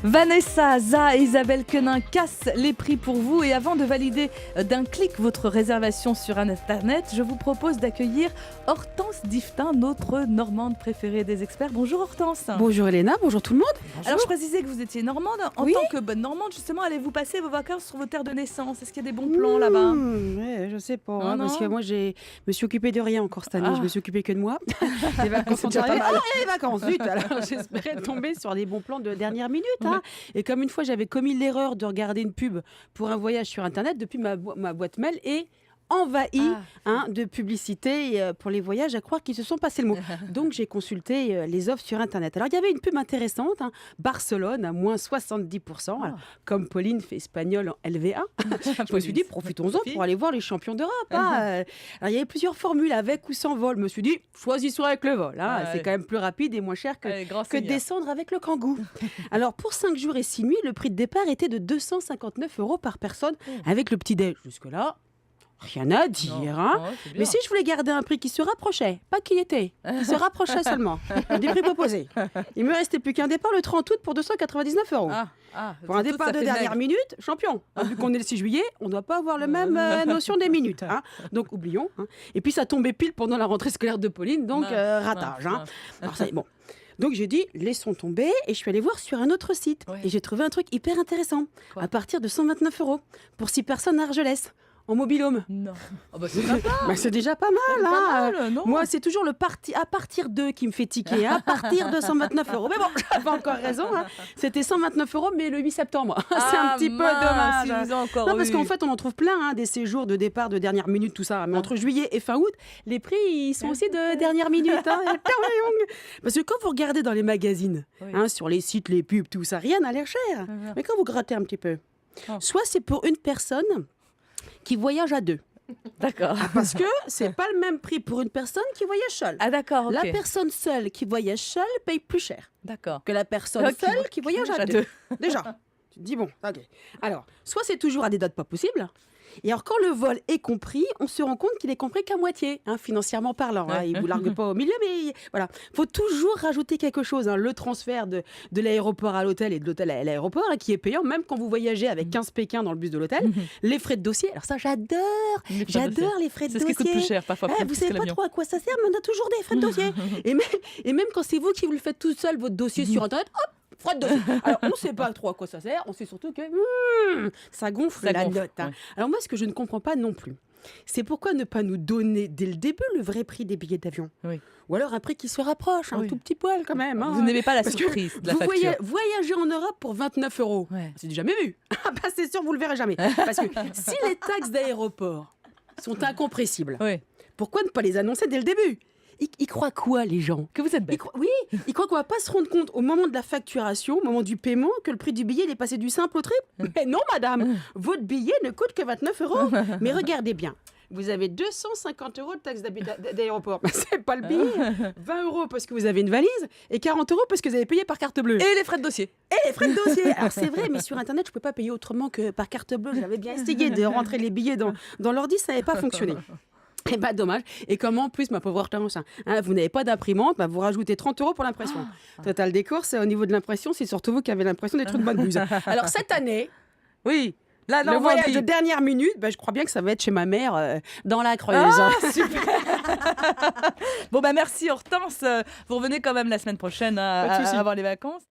Vanessa, Za et Isabelle Quenin cassent les prix pour vous. Et avant de valider d'un clic votre réservation sur Internet, je vous propose d'accueillir Hortense Diftin, notre Normande préférée des experts. Bonjour Hortense. Bonjour Elena, bonjour tout le monde. Bonjour. Alors je précisais que vous étiez Normande. En Oui. tant que bonne Normande, justement, allez-vous passer vos vacances sur vos terres de naissance? Est-ce qu'il y a des bons plans là-bas? Ouais, je sais pas, Non, parce que non. moi je me suis occupée de rien encore cette année, Ah. je me suis occupée que de moi. Les vacances sont déjà pas arrivées. mal. Ah, les vacances, zut. Alors j'espérais tomber sur des bons plans de dernière minute. Hein. Et comme une fois j'avais commis l'erreur de regarder une pub pour un voyage sur Internet, depuis ma boîte mail est envahie de publicité pour les voyages, à croire qu'ils se sont passés le mot. Donc j'ai consulté les offres sur Internet. Alors il y avait une pub intéressante, Barcelone à moins 70%. Alors, comme Pauline fait espagnol en LV1, je me suis dit profitons-en pour aller voir les champions d'Europe. Alors il y avait plusieurs formules avec ou sans vol. Je me suis dit choisissons avec le vol. C'est quand même plus rapide et moins cher que de descendre avec le Kangoo. Alors pour 5 jours et 6 nuits, le prix de départ était de 259 € par personne avec le petit-déj. Jusque-là, rien à dire. Mais si je voulais garder un prix qui se rapprochait, pas qui était, qui se rapprochait seulement des prix proposés, il me restait plus qu'un départ le 30 août pour 299 €. Pour un départ de dernière minute, champion. Vu qu'on est le 6 juillet, on ne doit pas avoir la même notion des minutes. Donc oublions. Et puis ça tombait pile pendant la rentrée scolaire de Pauline, donc ratage. Alors ça y est, bon. Donc j'ai dit, laissons tomber, et je suis allée voir sur un autre site. Et j'ai trouvé un truc hyper intéressant. À partir de 129 € pour 6 personnes à Argelès. En mobilhome. Non. C'est sympa. C'est déjà pas mal. Pas mal, non. Moi, c'est toujours le à partir de qui me fait tiquer. À partir de 129 €. Mais bon, j'avais encore raison. C'était 129 € mais le 8 septembre. C'est un petit peu dommage. Si vous avez encore parce qu'en fait, on en trouve plein, des séjours de départ de dernière minute, tout ça. Mais entre juillet et fin août, les prix, ils sont aussi de dernière minute. Parce que quand vous regardez dans les magazines, sur les sites, les pubs, tout ça, rien n'a l'air cher. Mais quand vous grattez un petit peu, soit c'est pour une personne qui voyage à deux. D'accord. Parce que c'est pas le même prix pour une personne qui voyage seule. D'accord, ok. La personne seule qui voyage seule paye plus cher que la personne seule qui voyage à deux. Déjà. Tu te dis bon, ok. Alors, soit c'est toujours à des dates pas possibles. Et alors, quand le vol est compris, on se rend compte qu'il est compris qu'à moitié, financièrement parlant. Il ne vous largue pas au milieu, mais voilà. Il faut toujours rajouter quelque chose. Le transfert de l'aéroport à l'hôtel et de l'hôtel à l'aéroport, qui est payant, même quand vous voyagez avec 15 Pékins dans le bus de l'hôtel. Les frais de dossier, alors ça, j'adore les frais de dossier. C'est ce qui coûte plus cher, parfois. Vous ne savez pas trop à quoi ça sert, mais on a toujours des frais de dossier. et même quand c'est vous qui vous le faites tout seul, votre dossier sur Internet, hop, frais de dossier. Alors, on ne sait pas trop à quoi ça sert, on sait surtout que ça gonfle la note. Alors moi, ce que je ne comprends pas non plus, c'est pourquoi ne pas nous donner dès le début le vrai prix des billets d'avion. Ou alors un prix qui se rapproche, un tout petit poil quand même. Vous n'aimez pas la surprise de la facture. Voyager en Europe pour 29 €, c'est du jamais vu. C'est sûr, vous ne le verrez jamais. Parce que si les taxes d'aéroport sont incompressibles, pourquoi ne pas les annoncer dès le début ? Ils croient quoi, les gens? Que vous êtes bête. Ils croient qu'on va pas se rendre compte au moment de la facturation, au moment du paiement, que le prix du billet il est passé du simple au triple. Mais non, madame, votre billet ne coûte que 29 €. Mais regardez bien, vous avez 250 € de taxes d'aéroport. C'est pas le billet. 20 € parce que vous avez une valise et 40 € parce que vous avez payé par carte bleue. Et les frais de dossier. Alors c'est vrai, mais sur Internet, je ne peux pas payer autrement que par carte bleue. J'avais bien essayé de rentrer les billets dans l'ordi, ça n'avait pas fonctionné. Et dommage. Et comme en plus, ma pauvre Hortense, vous n'avez pas d'imprimante, vous rajoutez 30 € pour l'impression. Total des courses, au niveau de l'impression, c'est surtout vous qui avez l'impression d'être une bonne buse. Alors cette année, le voyage de dernière minute, je crois bien que ça va être chez ma mère dans la Creuse. Super. Bon, merci Hortense. Vous revenez quand même la semaine prochaine avant les vacances.